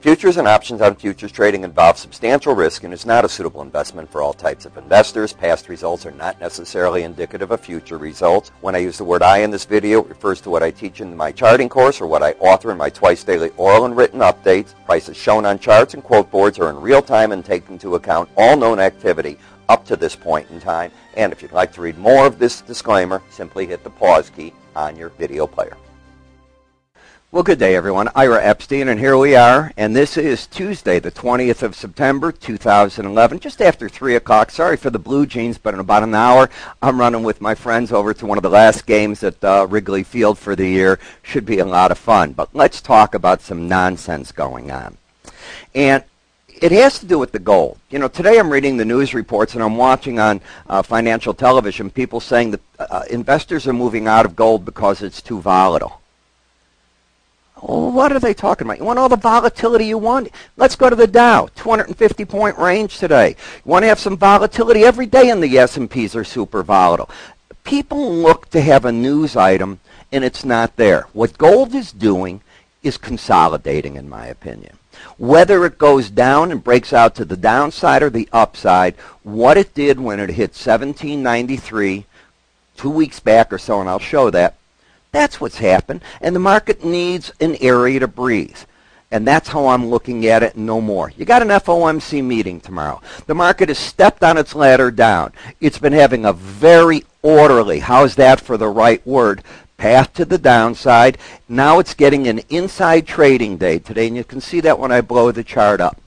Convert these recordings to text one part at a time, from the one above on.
Futures and options on futures trading involve substantial risk and is not a suitable investment for all types of investors. Past results are not necessarily indicative of future results. When I use the word I in this video, it refers to what I teach in my charting course or what I author in my twice daily oral and written updates. Prices shown on charts and quote boards are in real time and take into account all known activity up to this point in time. And if you'd like to read more of this disclaimer, simply hit the pause key on your video player. Well, good day, everyone. Ira Epstein, and here we are, and this is Tuesday, the 20th of September, 2011, just after 3 o'clock. Sorry for the blue jeans, but in about an hour, I'm running with my friends over to one of the last games at Wrigley Field for the year. Should be a lot of fun, but let's talk about some nonsense going on. And it has to do with the gold. You know, today I'm reading the news reports and I'm watching on financial television people saying that investors are moving out of gold because it's too volatile. Well, what are they talking about? You want all the volatility you want? Let's go to the Dow, 250-point range today. You want to have some volatility? Every day in the S&Ps are super volatile. People look to have a news item, and it's not there. What gold is doing is consolidating, in my opinion. Whether it goes down and breaks out to the downside or the upside, what it did when it hit 1793 2 weeks back or so, and I'll show that, that's what's happened, and the market needs an area to breathe. And that's how I'm looking at it, no more. You got an FOMC meeting tomorrow. The market has stepped on its ladder down. It's been having a very orderly, how's that for the right word, path to the downside. Now it's getting an inside trading day today, and you can see that when I blow the chart up.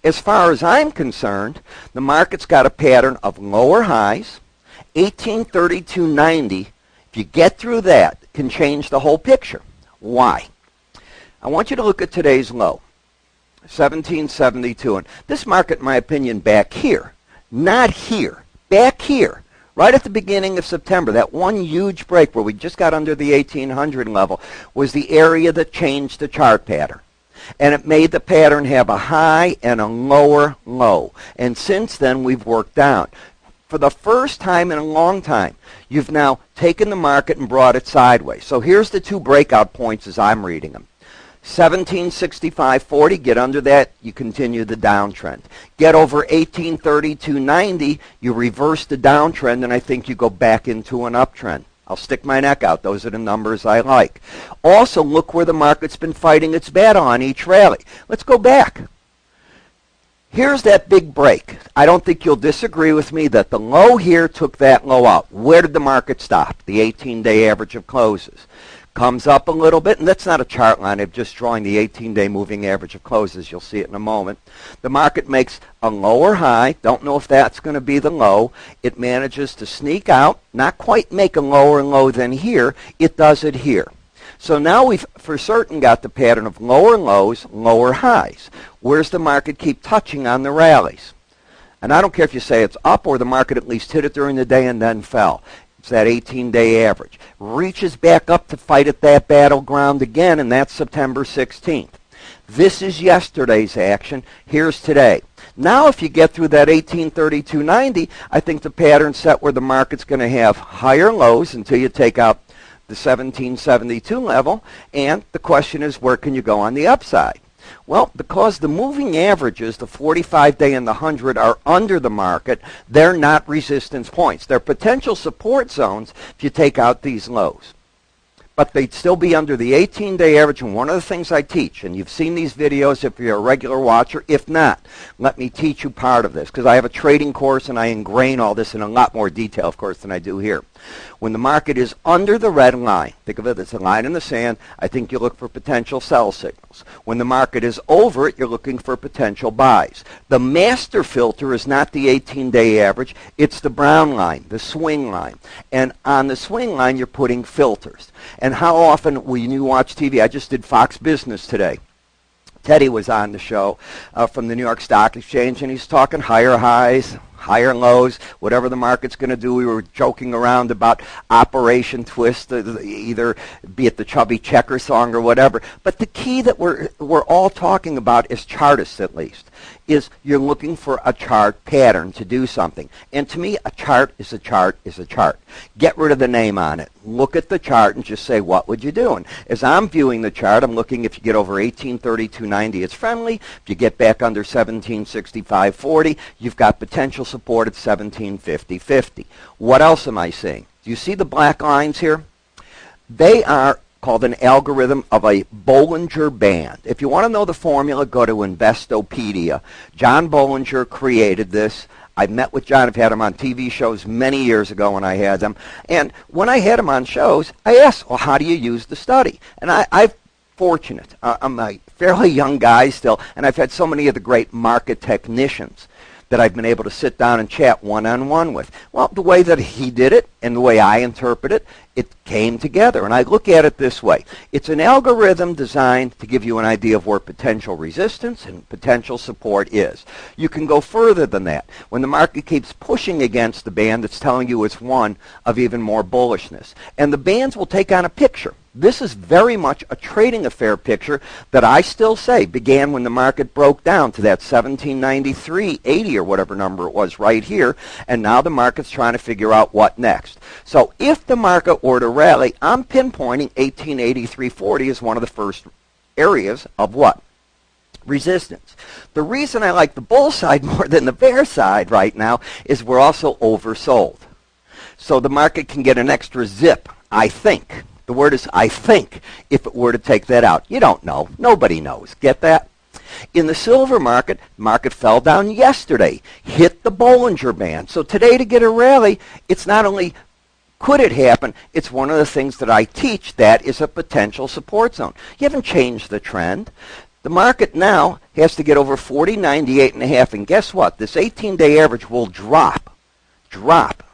As far as I'm concerned, the market's got a pattern of lower highs, 1832.90. If you get through that, can change the whole picture. Why? I want you to look at today's low, 1772. And this market, in my opinion, back here, not here, back here, right at the beginning of September, that one huge break where we just got under the 1800 level was the area that changed the chart pattern. And it made the pattern have a high and a lower low. And since then, we've worked down. For the first time in a long time, you've now taken the market and brought it sideways. So here's the two breakout points as I'm reading them. 1765.40, get under that, you continue the downtrend. Get over 1832.90, you reverse the downtrend, and I think you go back into an uptrend. I'll stick my neck out. Those are the numbers I like. Also, look where the market's been fighting its battle on each rally. Let's go back. Here's that big break. I don't think you'll disagree with me that the low here took that low out. Where did the market stop? The 18-day average of closes. Comes up a little bit, and that's not a chart line. I'm just drawing the 18-day moving average of closes. You'll see it in a moment. The market makes a lower high. Don't know if that's going to be the low. It manages to sneak out, not quite make a lower low than here. It does it here. So now we've for certain got the pattern of lower lows, lower highs. Where's the market keep touching on the rallies? And I don't care if you say it's up or the market at least hit it during the day and then fell. It's that 18-day average. Reaches back up to fight at that battleground again, and that's September 16th. This is yesterday's action. Here's today. Now if you get through that 1832.90, I think the pattern's set where the market's going to have higher lows until you take out the 1772 level, and the question is, where can you go on the upside? Well, because the moving averages, the 45-day and the 100, are under the market, they're not resistance points. They're potential support zones if you take out these lows. But they'd still be under the 18-day average, and one of the things I teach, and you've seen these videos if you're a regular watcher, if not, let me teach you part of this, because I have a trading course and I ingrain all this in a lot more detail, of course, than I do here. When the market is under the red line, think of it as a line in the sand, I think you look for potential sell signals. When the market is over it, you're looking for potential buys. The master filter is not the 18-day average, it's the brown line, the swing line. And on the swing line, you're putting filters. And how often when you watch TV, I just did Fox Business today. Teddy was on the show from the New York Stock Exchange, and he's talking higher highs, higher lows, whatever the market's going to do. We were joking around about Operation Twist, either be it the Chubby Checker song or whatever. But the key that we're all talking about, as chartists at least, is you're looking for a chart pattern to do something. And to me, a chart is a chart is a chart. Get rid of the name on it. Look at the chart and just say, what would you do? And as I'm viewing the chart, I'm looking if you get over 1832.90, it's friendly. If you get back under 1765.40, you've got potential support at 1750.50. What else am I seeing? Do you see the black lines here? They are called an algorithm of a Bollinger Band. If you want to know the formula, go to Investopedia. John Bollinger created this. I've met with John. I've had him on TV shows many years ago when I had them. And when I had him on shows, I asked, well, how do you use the study? And I'm fortunate. I'm a fairly young guy still, and I've had so many of the great market technicians that I've been able to sit down and chat one-on-one with. Well, the way that he did it and the way I interpret it, it came together. And I look at it this way. It's an algorithm designed to give you an idea of where potential resistance and potential support is. You can go further than that. When the market keeps pushing against the band, it's telling you it's one of even more bullishness. And the bands will take on a picture. This is very much a trading affair picture that I still say began when the market broke down to that 1793.80 or whatever number it was right here, and now the market's trying to figure out what next. So if the market were to rally, I'm pinpointing 1883.40 as one of the first areas of what? Resistance. The reason I like the bull side more than the bear side right now is we're also oversold. So the market can get an extra zip, I think. The word is I think, if it were to take that out. You don't know. Nobody knows. Get that? In the silver market fell down yesterday, hit the Bollinger Band. So today to get a rally, it's not only could it happen, it's one of the things that I teach that is a potential support zone. You haven't changed the trend. The market now has to get over 40.98.5, and guess what? This 18-day average will drop,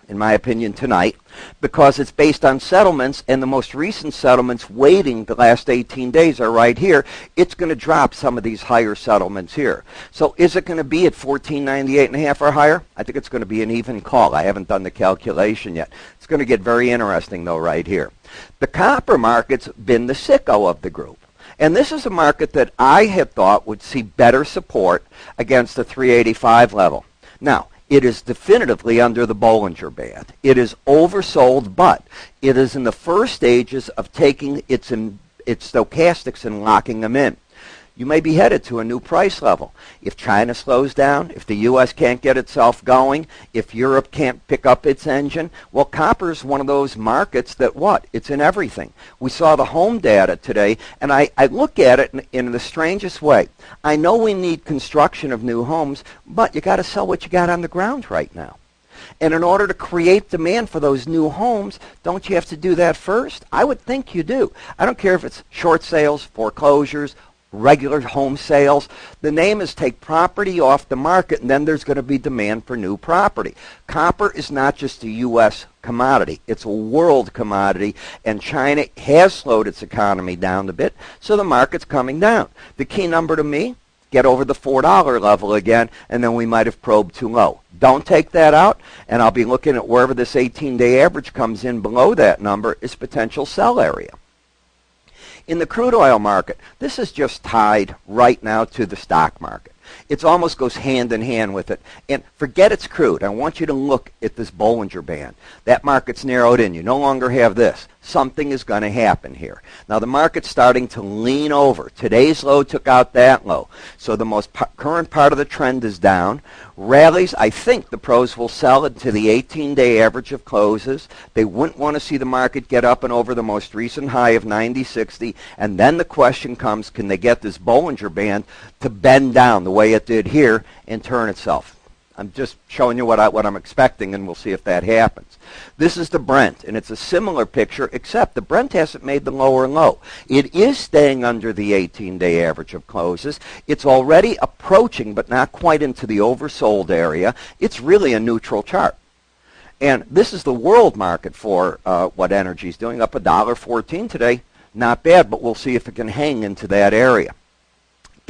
in my opinion, tonight, because it's based on settlements, and the most recent settlements waiting the last 18 days are right here. It's going to drop some of these higher settlements here. So is it going to be at 14.98.5 or higher? I think it's going to be an even call. I haven't done the calculation yet. It's going to get very interesting, though, right here. The copper market's been the sicko of the group. And this is a market that I had thought would see better support against the 385 level. Now, it is definitively under the Bollinger Band. It is oversold, but it is in the first stages of taking its stochastics and locking them in. You may be headed to a new price level. If China slows down, if the U.S. can't get itself going, if Europe can't pick up its engine, well, copper is one of those markets that what? It's in everything. We saw the home data today, and I look at it in the strangest way. I know we need construction of new homes, but you got to sell what you got on the ground right now. And in order to create demand for those new homes, don't you have to do that first? I would think you do. I don't care if it's short sales, foreclosures, regular home sales. The name is take property off the market, and then there's going to be demand for new property. Copper is not just a U.S. commodity. It's a world commodity, and China has slowed its economy down a bit, so the market's coming down. The key number to me, get over the $4 level again, and then we might have probed too low. Don't take that out, and I'll be looking at wherever this 18-day average comes in below that number is potential sell area. In the crude oil market, this is just tied right now to the stock market. It almost goes hand in hand with it. And forget it's crude. I want you to look at this Bollinger Band. That market's narrowed in. You no longer have this. Something is going to happen here. Now the market's starting to lean over. Today's low took out that low. So the most current part of the trend is down. Rallies, I think the pros will sell it to the 18-day average of closes. They wouldn't want to see the market get up and over the most recent high of 90.60. And then the question comes, can they get this Bollinger Band to bend down the way it did here and turn itself? I'm just showing you what I'm expecting, and we'll see if that happens. This is the Brent, and it's a similar picture, except the Brent hasn't made the lower low. It is staying under the 18-day average of closes. It's already approaching, but not quite into the oversold area. It's really a neutral chart. And this is the world market for what energy is doing, up $1.14 today. Not bad, but we'll see if it can hang into that area.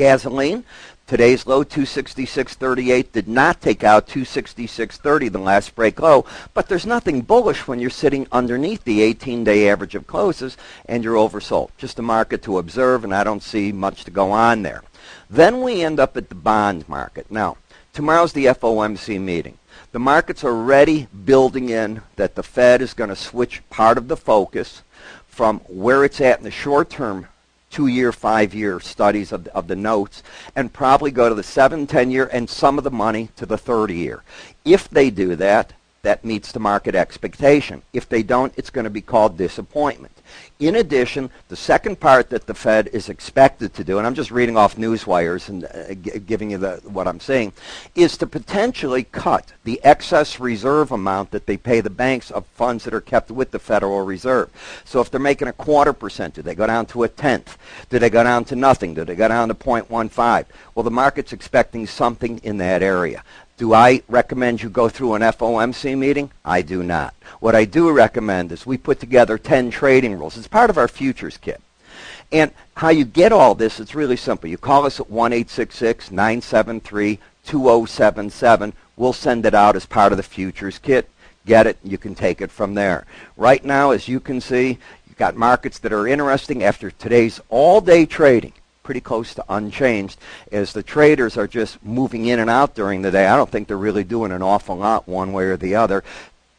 Gasoline, today's low 266.38 did not take out 266.30, the last break low, but there's nothing bullish when you're sitting underneath the 18-day average of closes and you're oversold. Just a market to observe, and I don't see much to go on there. Then we end up at the bond market. Now, tomorrow's the FOMC meeting. The market's already building in that the Fed is going to switch part of the focus from where it's at in the short-term 2-year, 5-year studies of the notes and probably go to the 7, 10-year and some of the money to the 30-year. If they do that, that meets the market expectation. If they don't, it's going to be called disappointment. In addition, the second part that the Fed is expected to do, and I'm just reading off news wires and giving you what I'm saying, is to potentially cut the excess reserve amount that they pay the banks of funds that are kept with the Federal Reserve. So if they're making 0.25%, do they go down to 1/10? Do they go down to nothing? Do they go down to 0.15? Well, the market's expecting something in that area. Do I recommend you go through an FOMC meeting? I do not. What I do recommend is we put together 10 trading rules. It's part of our futures kit. And how you get all this, it's really simple. You call us at 1-866-973-2077. We'll send it out as part of the futures kit. Get it, you can take it from there. Right now, as you can see, you've got markets that are interesting after today's all-day trading. Pretty close to unchanged as the traders are just moving in and out during the day. I don't think they're really doing an awful lot one way or the other.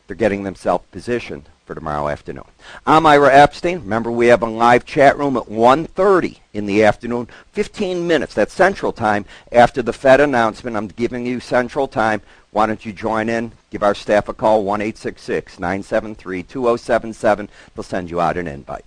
They're getting themselves positioned for tomorrow afternoon. I'm Ira Epstein. Remember, we have a live chat room at 1:30 in the afternoon, 15 minutes, that's Central Time, after the Fed announcement. I'm giving you Central Time. Why don't you join in? Give our staff a call, 1-866-973-2077. They'll send you out an invite.